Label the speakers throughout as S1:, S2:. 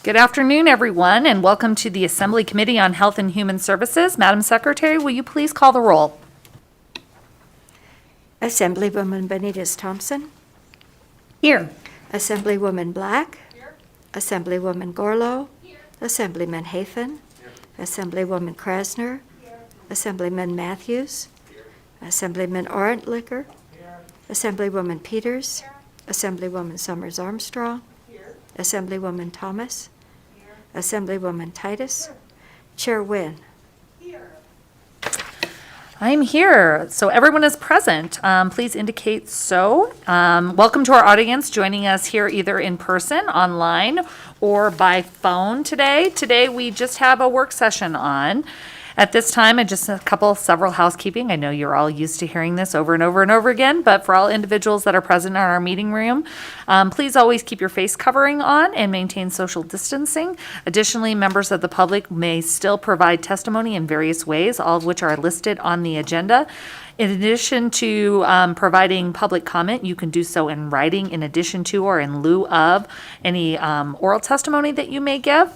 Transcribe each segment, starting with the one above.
S1: Good afternoon, everyone, and welcome to the Assembly Committee on Health and Human Services. Madam Secretary, will you please call the roll?
S2: Assemblywoman Benitez Thompson.
S1: Here.
S2: Assemblywoman Black.
S3: Here.
S2: Assemblywoman Gorlow.
S3: Here.
S2: Assemblyman Hafen.
S3: Here.
S2: Assemblywoman Krasner.
S3: Here.
S2: Assemblyman Matthews.
S3: Here.
S2: Assemblyman Orentlicker.
S3: Here.
S2: Assemblywoman Peters.
S3: Here.
S2: Assemblywoman Summers Armstrong.
S3: Here.
S2: Assemblywoman Thomas.
S3: Here.
S2: Assemblywoman Titus. Chair Wynn.
S3: Here.
S1: I'm here, so everyone is present. Please indicate so. Welcome to our audience joining us here either in person, online, or by phone today. Today we just have a work session on. At this time, several housekeeping. I know you're all used to hearing this over and over and over again, but for all individuals that are present in our meeting room, please always keep your face covering on and maintain social distancing. Additionally, members of the public may still provide testimony in various ways, all of which are listed on the agenda. In addition to providing public comment, you can do so in writing in addition to or in lieu of any oral testimony that you may give.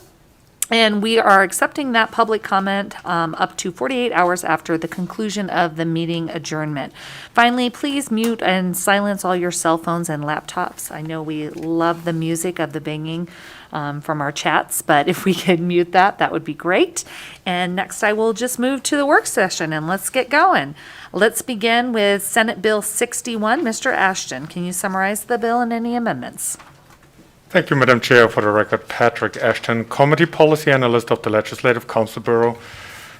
S1: And we are accepting that public comment up to 48 hours after the conclusion of the meeting adjournment. Finally, please mute and silence all your cell phones and laptops. I know we love the music of the banging from our chats, but if we could mute that, that would be great. And next I will just move to the work session and let's get going. Let's begin with Senate Bill 61. Mr. Ashton, can you summarize the bill and any amendments?
S4: Thank you, Madam Chair. For the record, Patrick Ashton, Committee Policy Analyst of the Legislative Council Bureau.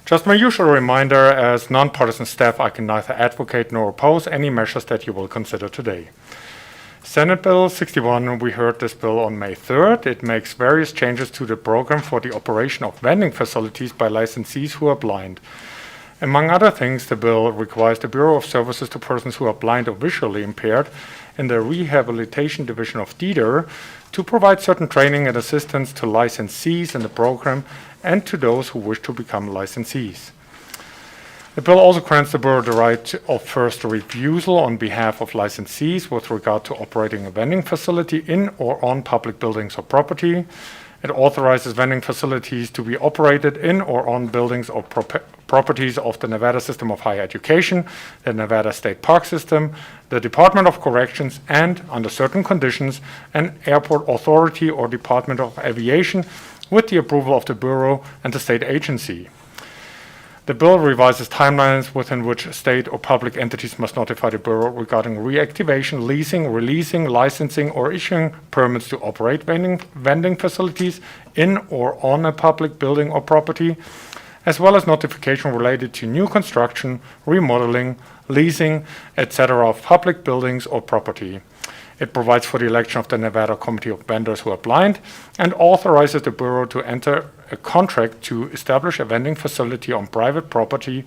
S4: Just my usual reminder, as nonpartisan staff, I can neither advocate nor oppose any measures that you will consider today. Senate Bill 61, we heard this bill on May 3rd. It makes various changes to the program for the operation of vending facilities by licensees who are blind. Among other things, the bill requires the Bureau of Services to Persons who are blind or visually impaired in the Rehabilitation Division of DEDR to provide certain training and assistance to licensees in the program and to those who wish to become licensees. The bill also grants the Bureau the right of first refusal on behalf of licensees with regard to operating a vending facility in or on public buildings or property. It authorizes vending facilities to be operated in or on buildings or properties of the Nevada System of Higher Education, the Nevada State Park System, the Department of Corrections, and, under certain conditions, an airport authority or Department of Aviation with the approval of the Bureau and the state agency. The bill revises timelines within which state or public entities must notify the Bureau regarding reactivation, leasing, releasing, licensing, or issuing permits to operate vending facilities in or on a public building or property, as well as notification related to new construction, remodeling, leasing, etc. of public buildings or property. It provides for the election of the Nevada Committee of Vendors who are blind and authorizes the Bureau to enter a contract to establish a vending facility on private property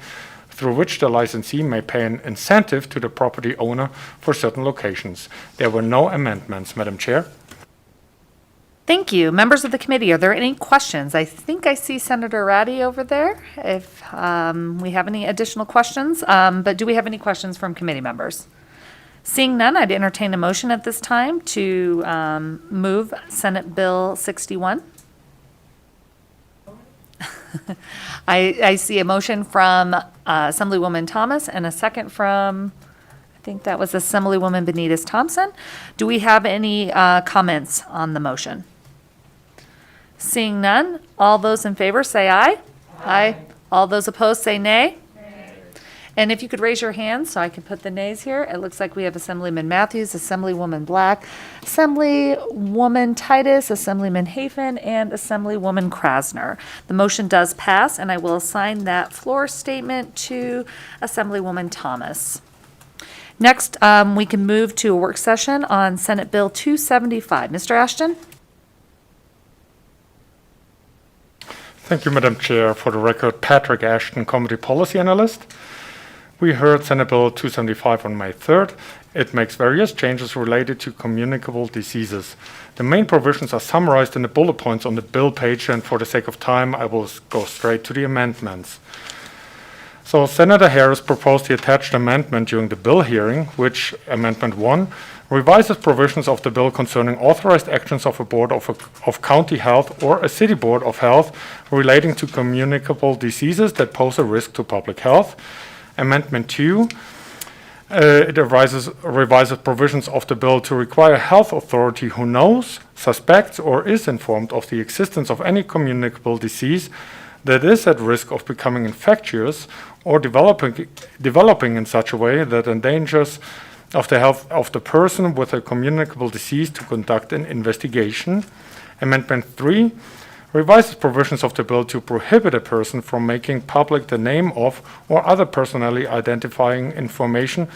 S4: through which the licensee may pay an incentive to the property owner for certain locations. There were no amendments, Madam Chair.
S1: Thank you. Members of the committee, are there any questions? I think I see Senator Ratty over there, if we have any additional questions. But do we have any questions from committee members? Seeing none, I'd entertain a motion at this time to move Senate Bill 61. I see a motion from Assemblywoman Thomas and a second from, I think that was Assemblywoman Benitez Thompson. Do we have any comments on the motion? Seeing none, all those in favor say aye. Aye. All those opposed say nay. And if you could raise your hands so I can put the nays here. It looks like we have Assemblyman Matthews, Assemblywoman Black, Assemblywoman Titus, Assemblyman Hafen, and Assemblywoman Krasner. The motion does pass, and I will assign that floor statement to Assemblywoman Thomas. Next, we can move to a work session on Senate Bill 275. Mr. Ashton?
S4: Thank you, Madam Chair. For the record, Patrick Ashton, Committee Policy Analyst. We heard Senate Bill 275 on May 3rd. It makes various changes related to communicable diseases. The main provisions are summarized in the bullet points on the bill page, and for the sake of time, I will go straight to the amendments. So Senator Harris proposed the attached amendment during the bill hearing, which, Amendment 1, revises provisions of the bill concerning authorized actions of a board of county health or a city board of health relating to communicable diseases that pose a risk to public health. Amendment 2, it revises provisions of the bill to require a health authority who knows, suspects, or is informed of the existence of any communicable disease that is at risk of becoming infectious or developing in such a way that endangers of the health of the person with a communicable disease to conduct an investigation. Amendment 3 revises provisions of the bill to prohibit a person from making public the name of or other personally identifying information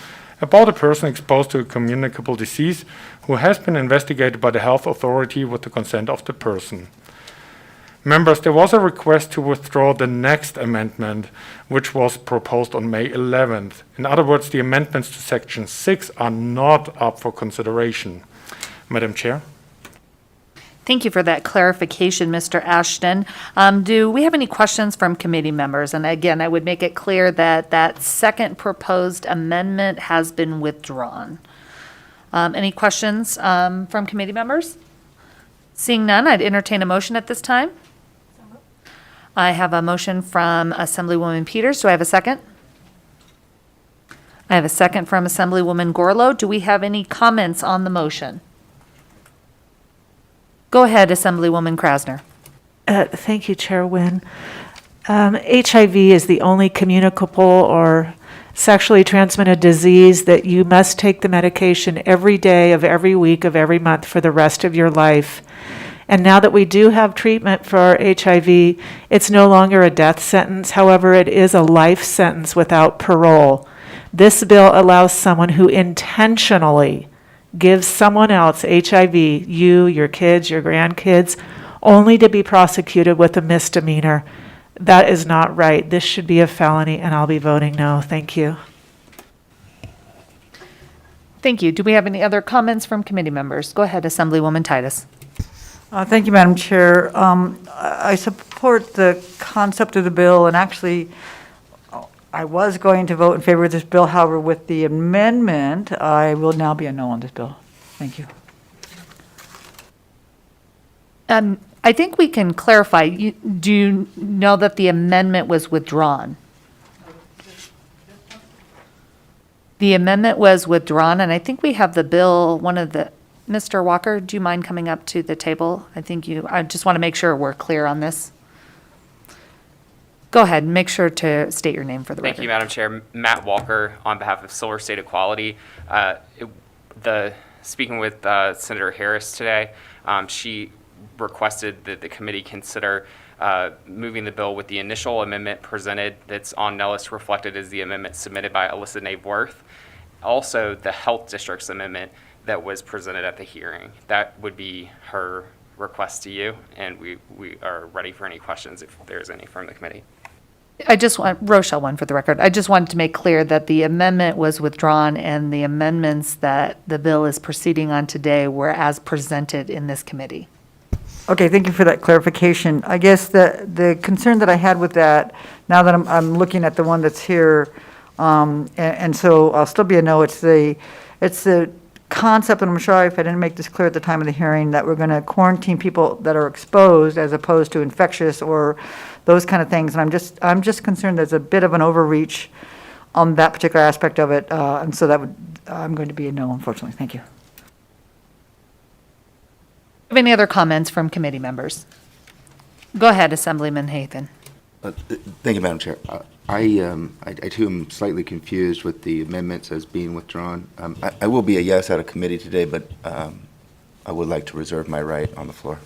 S4: about a person exposed to a communicable disease who has been investigated by the health authority with the consent of the person. Members, there was a request to withdraw the next amendment, which was proposed on May 11th. In other words, the amendments to Section 6 are not up for consideration. Madam Chair.
S1: Thank you for that clarification, Mr. Ashton. Do we have any questions from committee members? And again, I would make it clear that that second proposed amendment has been withdrawn. Any questions from committee members? Seeing none, I'd entertain a motion at this time. I have a motion from Assemblywoman Peters. Do I have a second? I have a second from Assemblywoman Gorlow. Do we have any comments on the motion? Go ahead, Assemblywoman Krasner.
S3: Thank you, Chair Wynn. HIV is the only communicable or sexually transmitted disease that you must take the medication every day of every week of every month for the rest of your life. And now that we do have treatment for HIV, it's no longer a death sentence. However, it is a life sentence without parole. This bill allows someone who intentionally gives someone else HIV, you, your kids, your grandkids, only to be prosecuted with a misdemeanor. That is not right. This should be a felony, and I'll be voting no. Thank you.
S1: Thank you. Do we have any other comments from committee members? Go ahead, Assemblywoman Titus.
S5: Thank you, Madam Chair. I support the concept of the bill, and actually, I was going to vote in favor of this bill. However, with the amendment, I will now be a no on this bill. Thank you.
S1: I think we can clarify. Do you know that the amendment was withdrawn? The amendment was withdrawn, and I think we have the bill, Mr. Walker, do you mind coming up to the table? I just want to make sure we're clear on this. Go ahead, and make sure to state your name for the record.
S6: Thank you, Madam Chair. Matt Walker on behalf of Silver State Equality. Speaking with Senator Harris today, she requested that the committee consider moving the bill with the initial amendment presented that's on Nellis reflected as the amendment submitted by Alyssa Nave-Worth. Also, the Health District's amendment that was presented at the hearing. That would be her request to you, and we are ready for any questions if there's any from the committee.
S1: Rochelle won for the record. I just wanted to make clear that the amendment was withdrawn and the amendments that the bill is proceeding on today were as presented in this committee.
S5: Okay, thank you for that clarification. I guess the concern that I had with that, now that I'm looking at the one that's here, and so I'll still be a no. It's the concept, and I'm sorry if I didn't make this clear at the time of the hearing, that we're going to quarantine people that are exposed as opposed to infectious or those kind of things. And I'm just concerned there's a bit of an overreach on that particular aspect of it, and so I'm going to be a no, unfortunately. Thank you.
S1: Have any other comments from committee members? Go ahead, Assemblyman Hathan.
S7: Thank you, Madam Chair. I too am slightly confused with the amendments as being withdrawn. I will be a yes out of committee today, but I would like to reserve my right on the floor.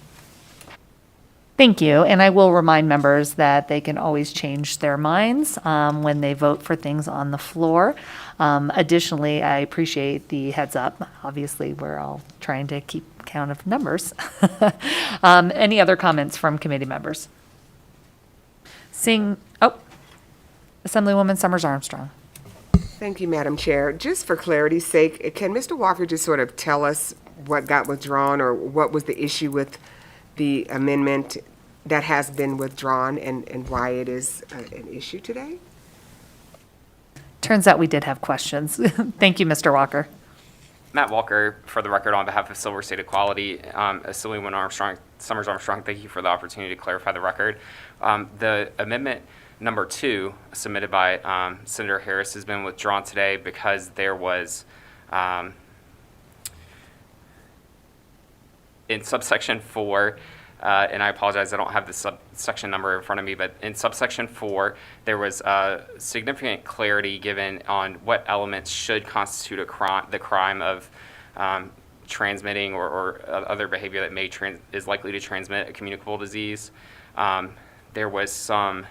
S1: Thank you. And I will remind members that they can always change their minds when they vote for things on the floor. Additionally, I appreciate the heads up. Obviously, we're all trying to keep count of numbers. Any other comments from committee members? Assemblywoman Summers Armstrong.
S8: Thank you, Madam Chair. Just for clarity's sake, can Mr. Walker just sort of tell us what got withdrawn or what was the issue with the amendment that has been withdrawn and why it is an issue today?
S1: Turns out we did have questions. Thank you, Mr. Walker.
S6: Matt Walker, for the record, on behalf of Silver State Equality, Assemblywoman Armstrong, Summers Armstrong, thank you for the opportunity to clarify the record. The amendment number 2 submitted by Senator Harris has been withdrawn today because there was, in subsection 4, and I apologize, I don't have the subsection number in front of me, but in subsection 4, there was significant clarity given on what elements should constitute the crime of transmitting or other behavior that is likely to transmit a communicable disease. There was some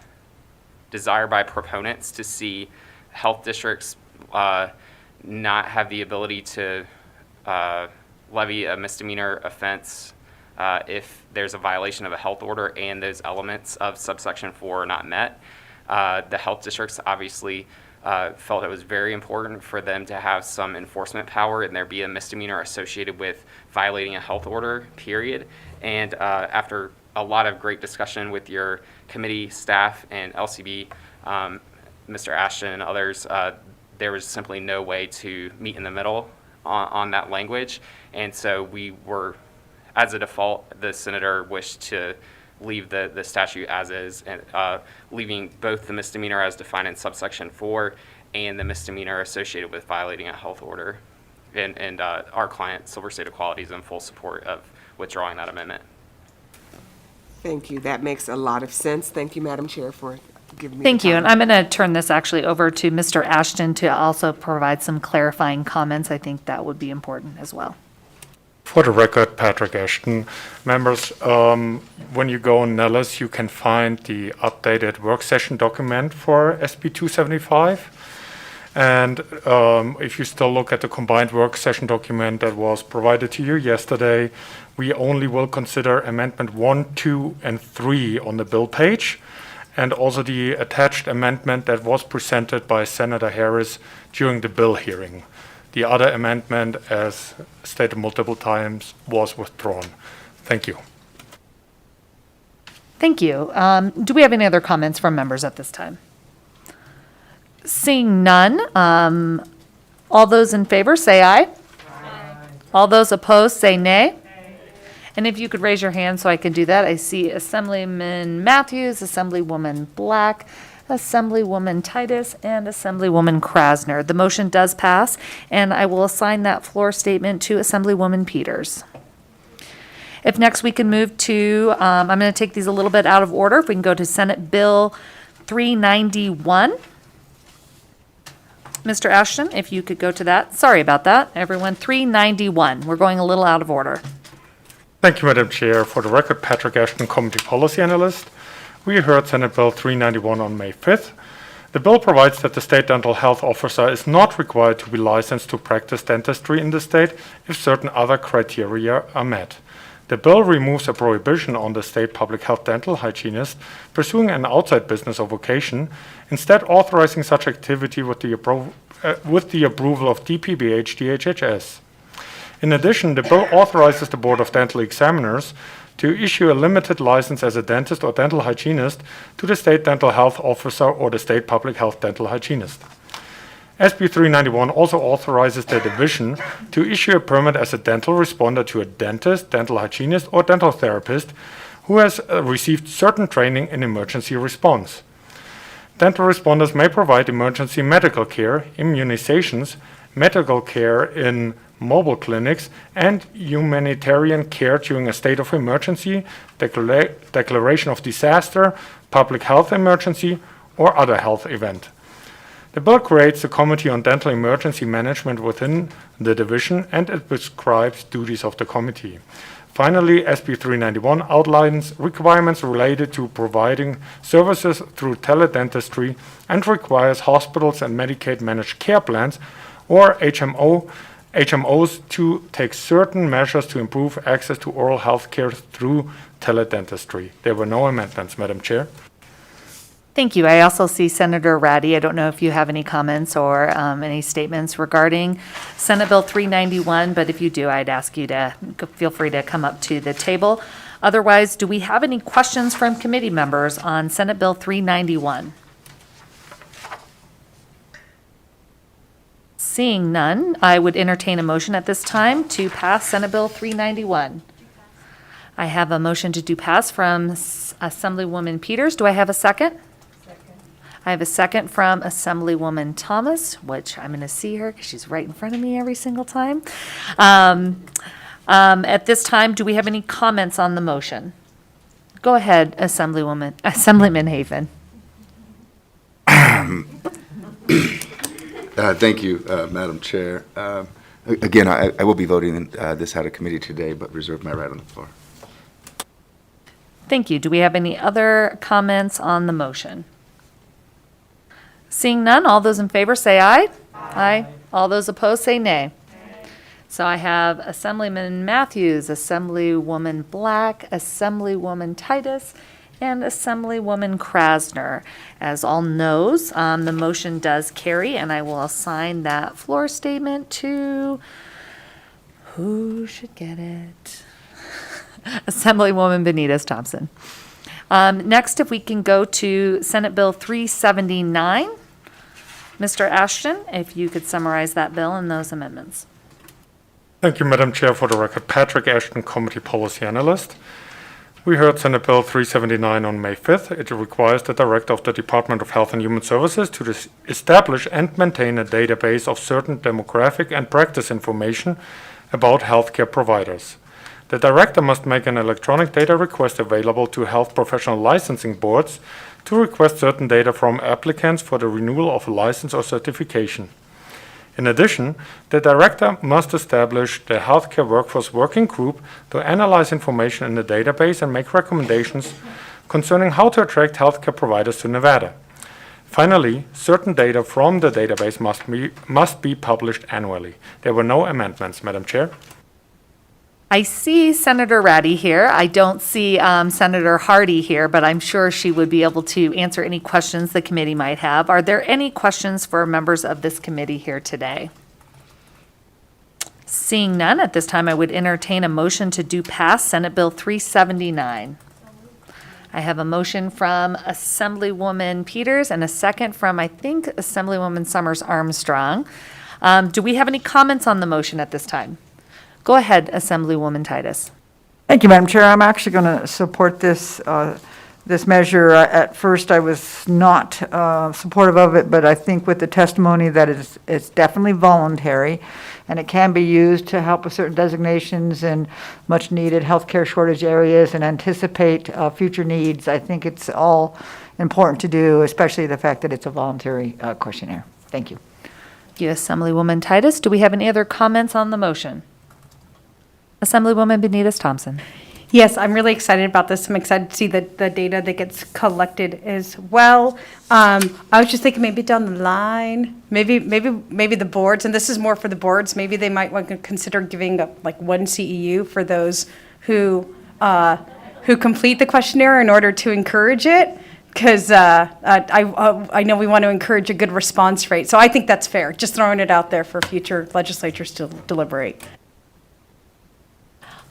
S6: desire by proponents to see health districts not have the ability to levy a misdemeanor offense if there's a violation of a health order and those elements of subsection 4 are not met. The health districts obviously felt it was very important for them to have some enforcement power and there be a misdemeanor associated with violating a health order, period. And after a lot of great discussion with your committee staff and LCB, Mr. Ashton and others, there was simply no way to meet in the middle on that language. And so we were, as a default, the senator wished to leave the statute as is, and leaving both the misdemeanor as defined in subsection 4 and the misdemeanor associated with violating a health order. And our client, Silver State Equality, is in full support of withdrawing that amendment.
S8: Thank you. That makes a lot of sense. Thank you, Madam Chair, for giving me the
S1: Thank you,
S8: time.
S1: and I'm going to turn this actually over to Mr. Ashton to also provide some clarifying comments. I think that would be important as well.
S4: For the record, Patrick Ashton. Members, when you go on Nellis, you can find the updated work session document for SB 275. And if you still look at the combined work session document that was provided to you yesterday, we only will consider Amendment 1, 2, and 3 on the bill page, and also the attached amendment that was presented by Senator Harris during the bill hearing. The other amendment, as stated multiple times, was withdrawn. Thank you.
S1: Thank you. Do we have any other comments from members at this time? Seeing none, all those in favor say aye. Aye. All those opposed say nay. And if you could raise your hand so I can do that. I see Assemblyman Matthews, Assemblywoman Black, Assemblywoman Titus, and Assemblywoman Krasner. The motion does pass, and I will assign that floor statement to Assemblywoman Peters. If next we can move to, I'm going to take these a little bit out of order. If we can go to Senate Bill 391. Mr. Ashton, if you could go to that. Sorry about that, everyone. 391. We're going a little out of order.
S4: Thank you, Madam Chair. For the record, Patrick Ashton, Committee Policy Analyst. We heard Senate Bill 391 on May 5th. The bill provides that the state dental health officer is not required to be licensed to practice dentistry in the state if certain other criteria are met. The bill removes a prohibition on the state public health dental hygienist pursuing an outside business or vocation, instead authorizing such activity with the approval of DPBH DHHS. In addition, the bill authorizes the Board of Dental Examiners to issue a limited license as a dentist or dental hygienist to the state dental health officer or the state public health dental hygienist. SB 391 also authorizes the division to issue a permit as a dental responder to a dentist, dental hygienist, or dental therapist who has received certain training in emergency response. Dental responders may provide emergency medical care, immunizations, medical care in mobile clinics, and humanitarian care during a state of emergency, declaration of disaster, public health emergency, or other health event. The bill creates the Committee on Dental Emergency Management within the division, and it prescribes duties of the committee. Finally, SB 391 outlines requirements related to providing services through teledentistry and requires hospitals and Medicaid managed care plans, or HMOs, to take certain measures to improve access to oral health care through teledentistry. There were no amendments, Madam Chair.
S1: Thank you. I also see Senator Ratty. I don't know if you have any comments or any statements regarding Senate Bill 391, but if you do, I'd ask you to feel free to come up to the table. Otherwise, do we have any questions from committee members on Senate Bill 391? Seeing none, I would entertain a motion at this time to pass Senate Bill 391. I have a motion to do pass from Assemblywoman Peters. Do I have a second? I have a second from Assemblywoman Thomas, which I'm going to see her because she's right in front of me every single time. At this time, do we have any comments on the motion? Go ahead, Assemblyman Haven.
S7: Thank you, Madam Chair. Again, I will be voting this out of committee today, but reserve my right on the floor.
S1: Thank you. Do we have any other comments on the motion? Seeing none, all those in favor say aye. Aye. All those opposed say nay. So I have Assemblyman Matthews, Assemblywoman Black, Assemblywoman Titus, and Assemblywoman Krasner. As all noes, the motion does carry, and I will assign that floor statement to, who should get it? Assemblywoman Benitez Thompson. Next, if we can go to Senate Bill 379. Mr. Ashton, if you could summarize that bill and those amendments.
S4: Thank you, Madam Chair. For the record, Patrick Ashton, Committee Policy Analyst. We heard Senate Bill 379 on May 5th. It requires the Director of the Department of Health and Human Services to establish and maintain a database of certain demographic and practice information about healthcare providers. The Director must make an electronic data request available to health professional licensing boards to request certain data from applicants for the renewal of a license or certification. In addition, the Director must establish the Healthcare Workforce Working Group to analyze information in the database and make recommendations concerning how to attract healthcare providers to Nevada. Finally, certain data from the database must be published annually. There were no amendments, Madam Chair.
S1: I see Senator Ratty here. I don't see Senator Hardy here, but I'm sure she would be able to answer any questions the committee might have. Are there any questions for members of this committee here today? Seeing none, at this time I would entertain a motion to do pass Senate Bill 379. I have a motion from Assemblywoman Peters and a second from, I think, Assemblywoman Summers Armstrong. Do we have any comments on the motion at this time? Go ahead, Assemblywoman Titus.
S5: Thank you, Madam Chair. I'm actually going to support this measure. At first, I was not supportive of it, but I think with the testimony that it's definitely voluntary, and it can be used to help with certain designations in much-needed healthcare shortage areas and anticipate future needs. I think it's all important to do, especially the fact that it's a voluntary questionnaire. Thank you.
S1: Thank you, Assemblywoman Titus. Do we have any other comments on the motion? Assemblywoman Benitez Thompson.
S9: Yes, I'm really excited about this. I'm excited to see the data that gets collected as well. I was just thinking maybe down the line, maybe the boards, and this is more for the boards, maybe they might want to consider giving up like one CEU for those who complete the questionnaire in order to encourage it. Because I know we want to encourage a good response rate. So I think that's fair, just throwing it out there for future legislatures to deliberate.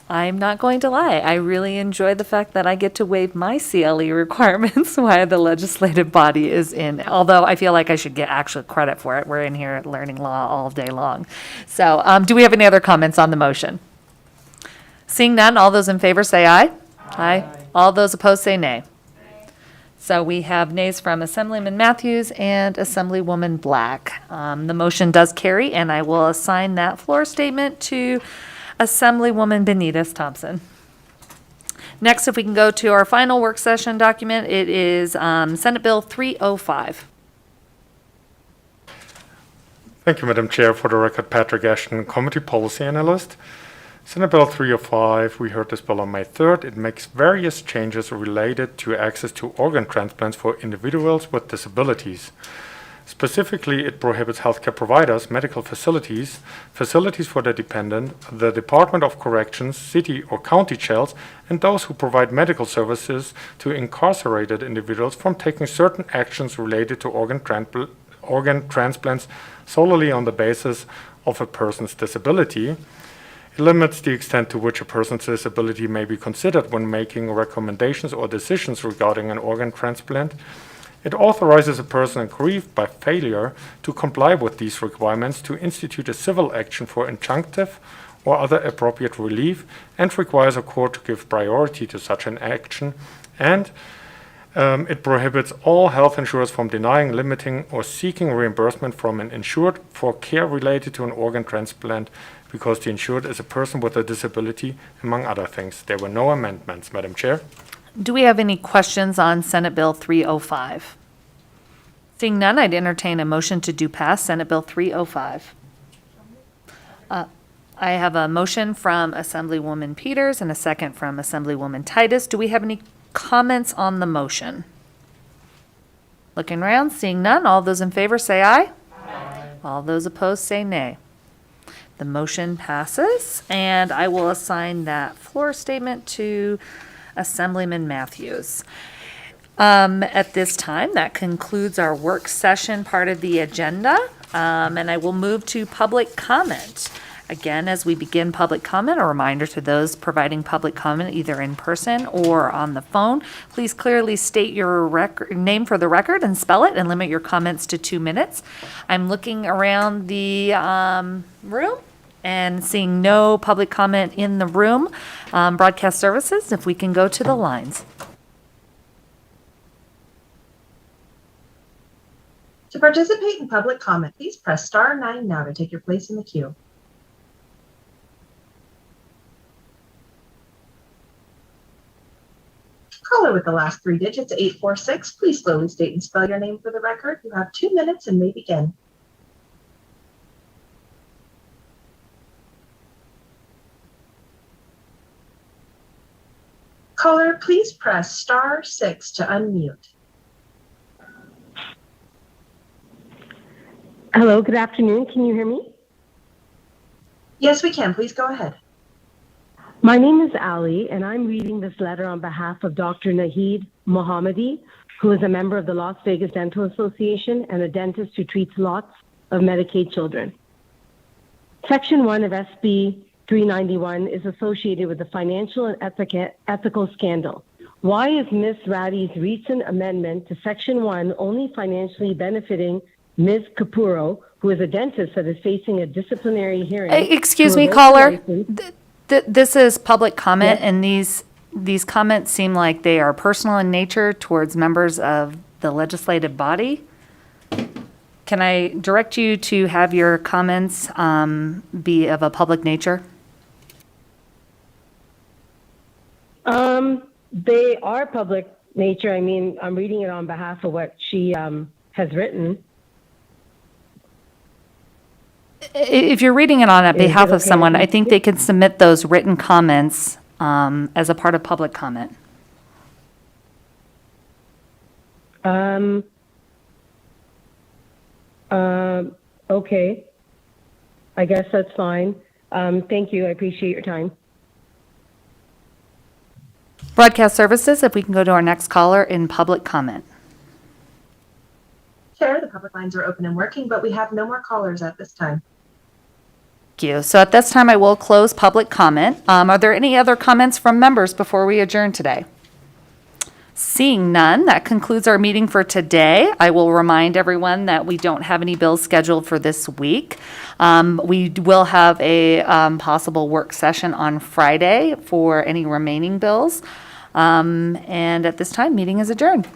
S1: I'm not going to lie. I really enjoy the fact that I get to waive my CLE requirements while the legislative body is in, although I feel like I should get actual credit for it. We're in here learning law all day long. So do we have any other comments on the motion? Seeing none, all those in favor say aye. Aye. All those opposed say nay. So we have nays from Assemblyman Matthews and Assemblywoman Black. The motion does carry, and I will assign that floor statement to Assemblywoman Benitez Thompson. Next, if we can go to our final work session document, it is Senate Bill 305.
S4: Thank you, Madam Chair. For the record, Patrick Ashton, Committee Policy Analyst. Senate Bill 305, we heard this bill on May 3rd. It makes various changes related to access to organ transplants for individuals with disabilities. Specifically, it prohibits healthcare providers, medical facilities, facilities for their dependent, the Department of Corrections, city or county jails, and those who provide medical services to incarcerated individuals from taking certain actions related to organ transplants solely on the basis of a person's disability. It limits the extent to which a person's disability may be considered when making recommendations or decisions regarding an organ transplant. It authorizes a person aggrieved by failure to comply with these requirements to institute a civil action for injunctive or other appropriate relief, and requires a court to give priority to such an action, and it prohibits all health insurers from denying, limiting, or seeking reimbursement from an insured for care related to an organ transplant because the insured is a person with a disability, among other things. There were no amendments, Madam Chair.
S1: Do we have any questions on Senate Bill 305? Seeing none, I'd entertain a motion to do pass Senate Bill 305. I have a motion from Assemblywoman Peters and a second from Assemblywoman Titus. Do we have any comments on the motion? Looking around, seeing none, all those in favor say aye. Aye. All those opposed say nay. The motion passes, and I will assign that floor statement to Assemblyman Matthews. At this time, that concludes our work session part of the agenda, and I will move to public comment. Again, as we begin public comment, a reminder to those providing public comment either in person or on the phone, please clearly state your name for the record and spell it and limit your comments to 2 minutes. I'm looking around the room and seeing no public comment in the room. Broadcast services, if we can go to the lines.
S10: To participate in public comment, please press *9 now to take your place in the queue. Caller with the last 3 digits, 846, please slowly state and spell your name for the record. You have 2 minutes and may begin. Caller, please press *6 to unmute.
S11: Hello, good afternoon. Can you hear me?
S10: Yes, we can. Please go ahead.
S11: My name is Ali, and I'm reading this letter on behalf of Dr. Naheed Mohammadi, who is a member of the Las Vegas Dental Association and a dentist who treats lots of Medicaid children. Section 1 of SB 391 is associated with the financial and ethical scandal. Why is Ms. Ratty's recent amendment to Section 1 only financially benefiting Ms. Capuro, who is a dentist that is facing a disciplinary hearing?
S1: Excuse me,
S11: to revoke
S1: caller.
S11: her license?
S1: This is public comment,
S11: Yes.
S1: and these comments seem like they are personal in nature towards members of the legislative body. Can I direct you to have your comments be of a public nature?
S11: They are public nature. I mean, I'm reading it on behalf of what she has written.
S1: If you're reading it on behalf
S11: it
S1: of
S11: okay
S1: someone,
S11: if
S1: I
S11: you
S1: think they can submit those written comments as a part of public comment.
S11: Okay. I guess that's fine. Thank you. I appreciate your time.
S1: Broadcast services, if we can go to our next caller in public comment.
S10: Chair, the public lines are open and working, but we have no more callers at this time.
S1: Thank you. So at this time, I will close public comment. Are there any other comments from members before we adjourn today? Seeing none, that concludes our meeting for today. I will remind everyone that we don't have any bills scheduled for this week. We will have a possible work session on Friday for any remaining bills. And at this time, meeting is adjourned.